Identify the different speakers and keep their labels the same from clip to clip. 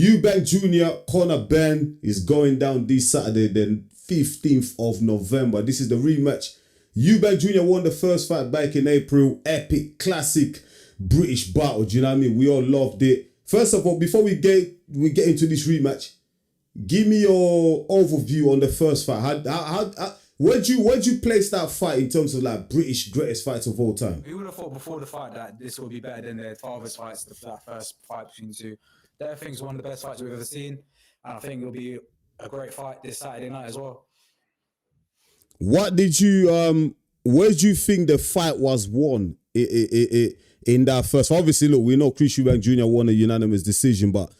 Speaker 1: Eubank Jr, Conor Benn is going down this Saturday, the 15th of November. This is the rematch. Eubank Jr won the first fight back in April. Epic, classic British battle. Do you know what I mean? We all loved it. First of all, before we get into this rematch, give me your overview on the first fight. Where'd you place that fight in terms of like British greatest fights of all time?
Speaker 2: We would have thought before the fight that this would be better than their father's fights, that first fight between the two. That thing's one of the best fights we've ever seen. And I think it'll be a great fight this Saturday night as well.
Speaker 1: What did you where do you think the fight was won in that first? Obviously, look, we know Chris Eubank Jr won a unanimous decision, but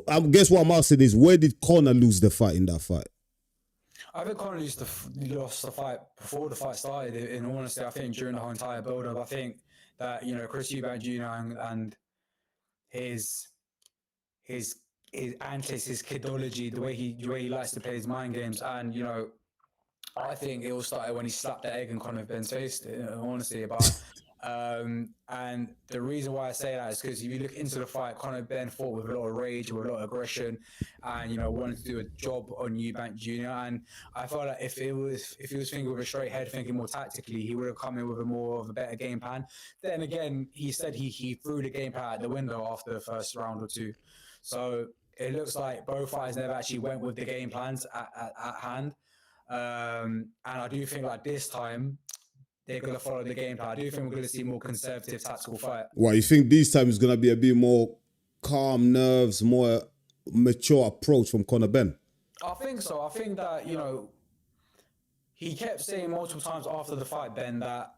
Speaker 1: I guess what I'm asking is, where did Conor lose the fight in that fight?
Speaker 2: I think Conor lost the fight before the fight started. In all honesty, I think during the whole entire build-up, I think that Chris Eubank Jr and his antics, his kidology, the way he likes to play his mind games, and I think it all started when he slapped the egg in Conor Benn's face. Honestly, and the reason why I say that is because if you look into the fight, Conor Benn fought with a lot of rage, with a lot of aggression, and wanted to do a job on Eubank Jr. And I felt like if he was thinking with a straight head, thinking more tactically, he would have come in with a better game plan. Then again, he said he threw the game plan out the window after the first round or two. So it looks like both fighters never actually went with the game plans at hand. And I do think like this time they're going to follow the game plan. I do think we're going to see more conservative tactical fight.
Speaker 1: Well, you think this time is going to be a bit more calm nerves, more mature approach from Conor Benn?
Speaker 2: I think so. I think that, he kept saying multiple times after the fight, Ben, that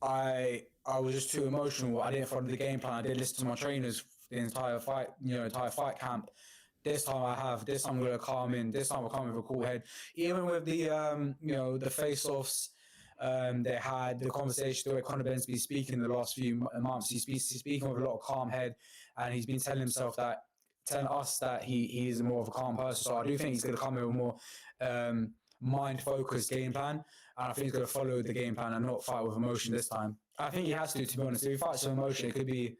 Speaker 2: I was just too emotional. I didn't follow the game plan. I didn't listen to my trainers the entire fight, entire fight camp. This time I'm going to calm in. This time I'll come with a cool head. Even with the, the face-offs, they had the conversation the way Conor Benn's been speaking the last few months. He's speaking with a lot of calm head, and he's been telling us that he is more of a calm person. So I do think he's going to come with a more mind-focused game plan, and I think he's going to follow the game plan and not fight with emotion this time. I think he has to be honest. If he fights with emotion, it could be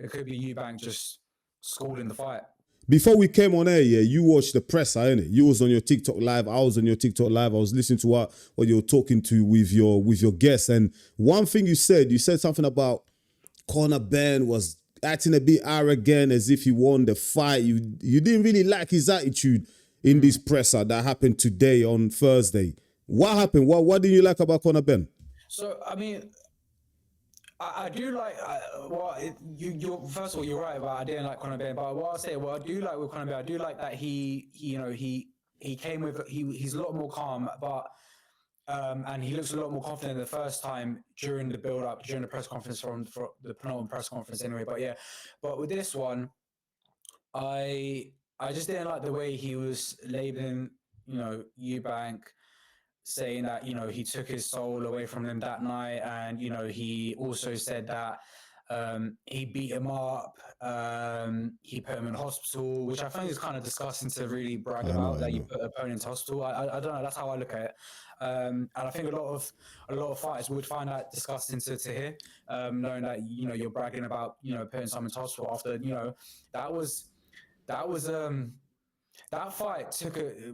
Speaker 2: Eubank just schooled in the fight.
Speaker 1: Before we came on air, you watched the presser, innit? You was on your TikTok live. I was on your TikTok live. I was listening to what you were talking to with your guests. And one thing you said something about Conor Benn was acting a bit arrogant, as if he won the fight. You didn't really like his attitude in this presser that happened today on Thursday. What happened? What did you like about Conor Benn?
Speaker 2: So, I mean, I do like, first of all, you're right about I didn't like Conor Benn, but what I do like with Conor Benn, I do like that he came with, he's a lot more calm, but, and he looks a lot more confident the first time during the build-up, during the press conference for the penultimate press conference anyway, but with this one, I just didn't like the way he was labeling, Eubank, saying that, he took his soul away from him that night. And, he also said that he beat him up, he put him in hospital, which I think is kind of disgusting to really brag about, that you put an opponent in hospital. I don't know, that's how I look at it. And I think a lot of fighters would find that disgusting to hear, knowing that, you're bragging about, putting someone in hospital after, that fight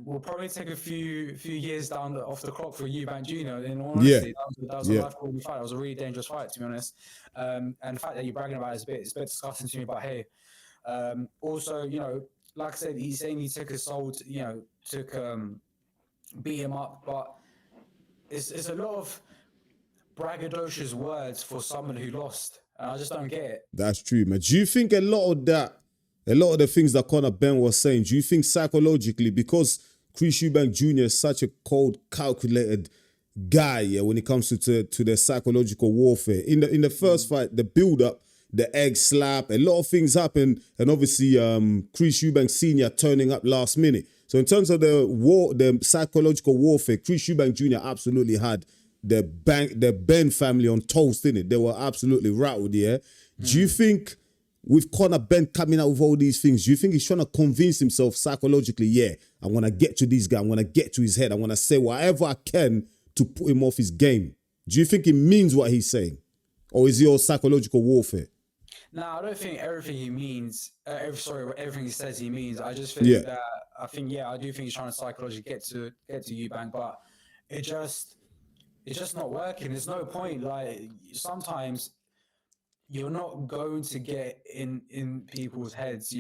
Speaker 2: will probably take a few years off the clock for Eubank Jr. In all honesty, that was a life-changing fight. It was a really dangerous fight, to be honest. And the fact that you're bragging about it is a bit disgusting to me. But hey, also, like I said, he's saying he took his soul, beat him up, but it's a lot of braggadocious words for someone who lost. And I just don't get it.
Speaker 1: That's true, man. Do you think a lot of the things that Conor Benn was saying, do you think psychologically, because Chris Eubank Jr. is such a cold, calculated guy, when it comes to the psychological warfare? In the first fight, the build-up, the egg slap, a lot of things happened, and obviously Chris Eubank Sr. turning up last minute. So in terms of the psychological warfare, Chris Eubank Jr. absolutely had the Benn family on toast, innit? They were absolutely rattled, yeah? Do you think, with Conor Benn coming out with all these things, do you think he's trying to convince himself psychologically, I want to get to this guy, I want to get to his head, I want to say whatever I can to put him off his game? Do you think he means what he's saying? Or is he all psychological warfare?
Speaker 2: Now, I don't think everything he means, everything he says he means. I just
Speaker 1: Yeah.
Speaker 2: think that I do think he's trying to psychologically get to Eubank, but it just it's just not working. There's no point. Like sometimes you're not going to get in people's heads.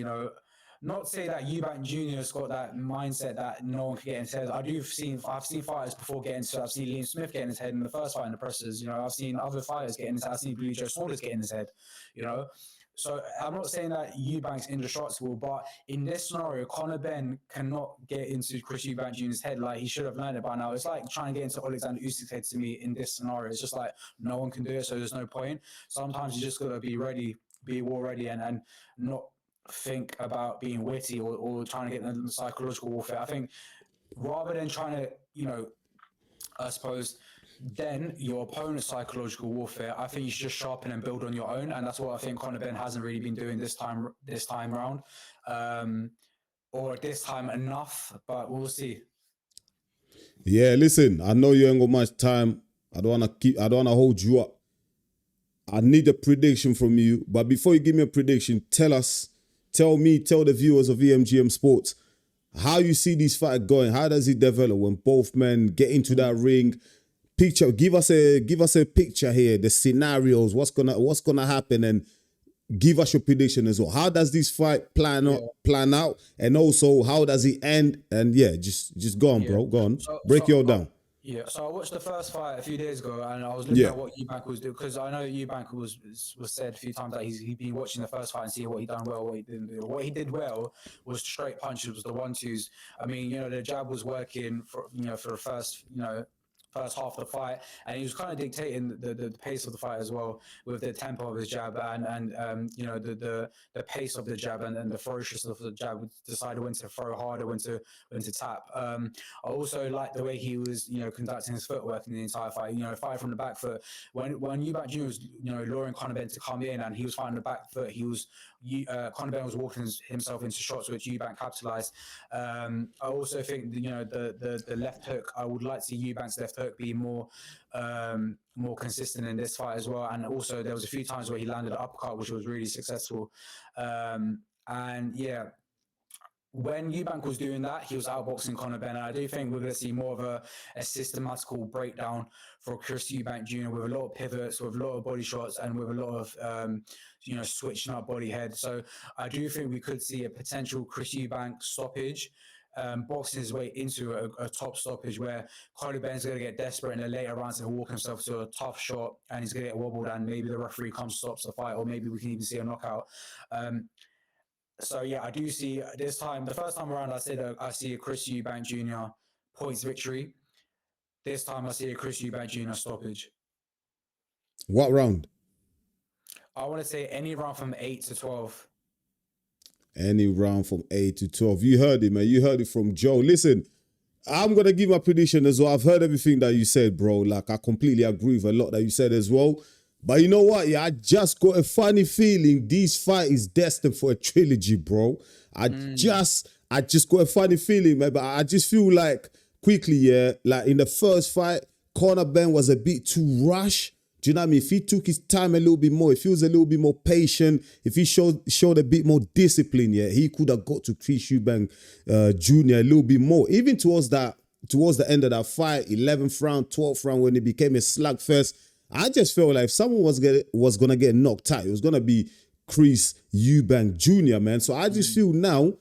Speaker 2: Not say that Eubank Jr. has got that mindset that no one can get in his head. I've seen fighters before get into. I've seen Liam Smith get in his head in the first fight in the presses. I've seen other fighters get in his head. I've seen Blue Joe Smaulers get in his head. You know, so I'm not saying that Eubank's indestructible, but in this scenario, Conor Benn cannot get into Chris Eubank Jr.'s head like he should have learned it by now. It's like trying to get into Alexander Usyk's head to me in this scenario. It's just like no one can do it, so there's no point. Sometimes you just gotta be ready, be war ready, and not think about being witty or trying to get in the psychological warfare. I think rather than trying to, I suppose, then your opponent's psychological warfare, I think you should just sharpen and build on your own, and that's what I think Conor Benn hasn't really been doing this time around, or this time enough. But we'll see.
Speaker 1: Yeah, listen, I know you ain't got much time. I don't wanna hold you up. I need a prediction from you. But before you give me a prediction, tell the viewers of EMGM Sports how you see this fight going. How does it develop when both men get into that ring? Give us a picture here, the scenarios, what's gonna happen, and give us your prediction as well. How does this fight plan out, and also how does it end? And yeah, just go on, bro. Go on. Break it all down.
Speaker 2: Yeah, so I watched the first fight a few days ago, and I was looking at what Eubank was doing, because I know Eubank was said a few times that he'd been watching the first fight and seeing what he done well, what he didn't do. What he did well was straight punches, was the 1-2s. I mean, the jab was working for the first first half of the fight, and he was kind of dictating the pace of the fight as well, with the tempo of his jab and the pace of the jab and the ferociousness of the jab, decided when to throw harder, when to tap. I also like the way he was conducting his footwork in the entire fight. Fight from the back foot. When Eubank Jr. was luring Conor Benn to come in, and he was fighting the back foot, Conor Benn was walking himself into shots which Eubank capitalized. I also think the left hook. I would like to see Eubank's left hook be more consistent in this fight as well. And also there was a few times where he landed an uppercut, which was really successful. And yeah, when Eubank was doing that, he was outboxing Conor Benn. And I do think we're going to see more of a systematical breakdown for Chris Eubank Jr. with a lot of pivots, with a lot of body shots, and with a lot of switching up body head. So I do think we could see a potential Chris Eubank stoppage, boxing his way into a top stoppage, where Conor Benn's going to get desperate in the later rounds and walk himself to a tough shot, and he's going to get wobbled, and maybe the referee comes, stops the fight, or maybe we can even see a knockout. So yeah, I do see this time. The first time around, I said I see a Chris Eubank Jr. points victory. This time, I see a Chris Eubank Jr. stoppage.
Speaker 1: What round?
Speaker 2: I want to say any round from 8 to 12.
Speaker 1: Any round from 8 to 12. You heard it, man. You heard it from Joe. Listen, I'm going to give my prediction as well. I've heard everything that you said, bro. Like, I completely agree with a lot that you said as well. But you know what? Yeah, I just got a funny feeling this fight is destined for a trilogy, bro. I just got a funny feeling, man. But I just feel like, quickly, yeah, like in the first fight, Conor Benn was a bit too rushed. Do you know what I mean? If he took his time a little bit more, if he was a little bit more patient, if he showed a bit more discipline, yeah, he could have got to Chris Eubank Jr. a little bit more. Even towards the end of that fight, 11th round, 12th round, when it became a slugfest, I just felt like if someone was going to get knocked out, it was going to be Chris Eubank Jr., man. So I just feel now,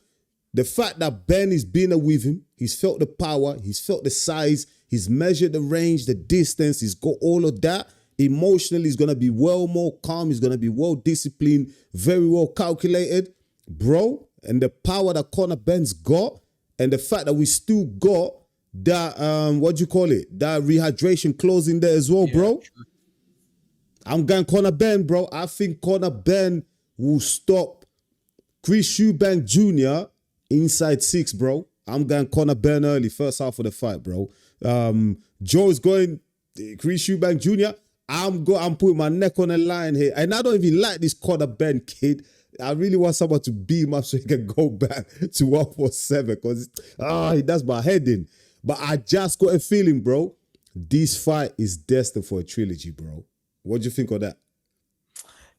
Speaker 1: the fact that Ben is being with him, he's felt the power, he's felt the size, he's measured the range, the distance, he's got all of that. Emotionally, he's going to be well more calm, he's going to be well disciplined, very well calculated. Bro, and the power that Conor Benn's got, and the fact that we still got that, that rehydration clause in there as well, bro. True. I'm going Conor Benn, bro. I think Conor Benn will stop Chris Eubank Jr. inside 6, bro. I'm going Conor Benn early, first half of the fight, bro. Joe's going Chris Eubank Jr. I'm putting my neck on the line here. And I don't even like this Conor Benn kid. I really want someone to beat him up so he can go back to 147, because he does my head in. But I just got a feeling, bro, this fight is destined for a trilogy, bro. What do you think of that?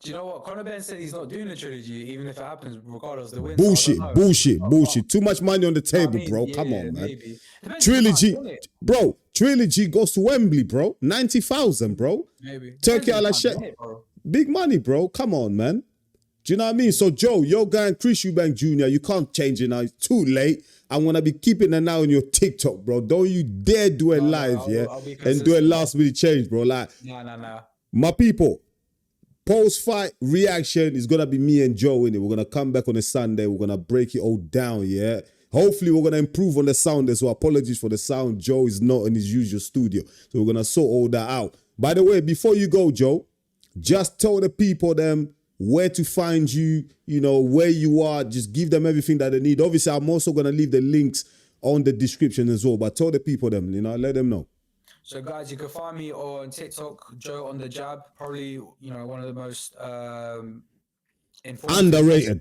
Speaker 2: Do you know what? Conor Benn said he's not doing a trilogy, even if it happens, regardless of the win.
Speaker 1: Bullshit,
Speaker 2: So I don't know.
Speaker 1: bullshit,
Speaker 2: Oh,
Speaker 1: bullshit. Too much money on the
Speaker 2: I
Speaker 1: table,
Speaker 2: mean,
Speaker 1: bro. Come
Speaker 2: yeah,
Speaker 1: on, man.
Speaker 2: maybe. Depends on the match,
Speaker 1: Trilogy,
Speaker 2: doesn't it?
Speaker 1: bro. Trilogy goes to Wembley, bro. 90,000, bro.
Speaker 2: Maybe.
Speaker 1: Turkey
Speaker 2: Depends on the
Speaker 1: a la
Speaker 2: match,
Speaker 1: shit.
Speaker 2: doesn't it, bro?
Speaker 1: Big money, bro. Come on, man. Do you know what I mean? So, Joe, your guy and Chris Eubank Jr., you can't change it now. It's too late. I'm going to be keeping it now on your TikTok, bro. Don't you dare do it live,
Speaker 2: I'll be
Speaker 1: and do a
Speaker 2: consistent,
Speaker 1: last minute change, bro. Like,
Speaker 2: Nah.
Speaker 1: my people, post-fight reaction is going to be me and Joe, innit? We're going to come back on a Sunday. We're going to break it all down, yeah? Hopefully, we're going to improve on the sound as well. Apologies for the sound. Joe is not in his usual studio. So we're going to sort all that out. By the way, before you go, Joe, just tell the people them where to find you, you know, where you are. Just give them everything that they need. Obviously, I'm also going to leave the links on the description as well. But tell the people them, you know, let them know.
Speaker 2: So, guys, you can find me on TikTok, Joe on the Jab. Probably, you know, one of the most
Speaker 1: Underrated.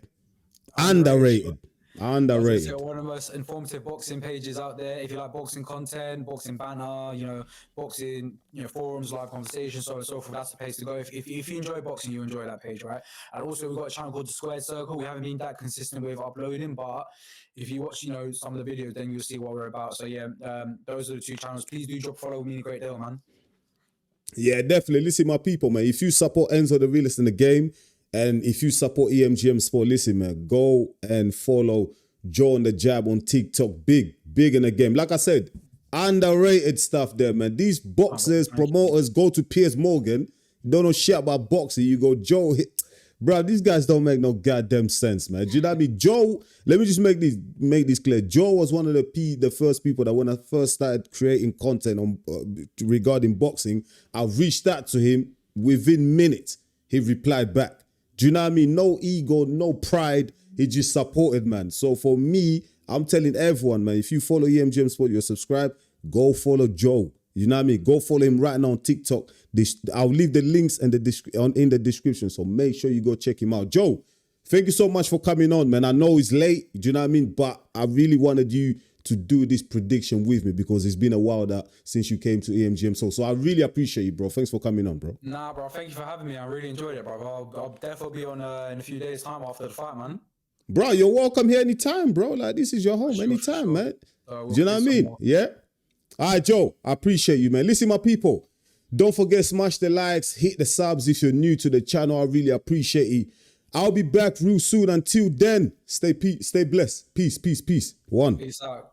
Speaker 2: One of the most informative boxing pages out there. If you like boxing content, boxing banter, you know, boxing, you know, forums, live conversations, so on and so forth, that's the place to go. If you enjoy boxing, you enjoy that page, right? And also, we've got a channel called The Squared Circle. We haven't been that consistent with uploading, but if you watch, you know, some of the videos, then you'll see what we're about. So yeah, those are the two channels. Please do drop follow me. A great deal, man.
Speaker 1: Yeah, definitely. Listen, my people, man. If you support Enzo the realest in the game, and if you support EMGM Sport, listen, man, go and follow Joe on the Jab on TikTok. Big in the game. Like I said, underrated stuff there, man. These boxers, promoters go to Piers Morgan, don't know shit about boxing. You go, Joe, bro, these guys don't make no goddamn sense, man. Do you know what I mean? Joe, let me just make this clear. Joe was one of the first people that when I first started creating content on regarding boxing, I reached out to him within minutes. He replied back. Do you know what I mean? No ego, no pride. He just supported, man. So for me, I'm telling everyone, man, if you follow EMGM Sport, you're subscribed, go follow Joe. You know what I mean? Go follow him right now on TikTok. I'll leave the links in the description. So make sure you go check him out. Joe, thank you so much for coming on, man. I know it's late, do you know what I mean? But I really wanted you to do this prediction with me because it's been a while since you came to EMGM. So I really appreciate you, bro. Thanks for coming on, bro.
Speaker 2: Nah, bro. Thank you for having me. I really enjoyed it, bro. I'll definitely be on in a few days' time after the fight, man.
Speaker 1: Bro, you're welcome here anytime, bro. Like, this is your home anytime, man. Do you know what I mean? Yeah? All right, Joe, I appreciate you, man. Listen, my people, don't forget, smash the likes, hit the subs if you're new to the channel. I really appreciate it. I'll be back real soon. Until then, stay blessed. Peace. One.
Speaker 2: Peace out.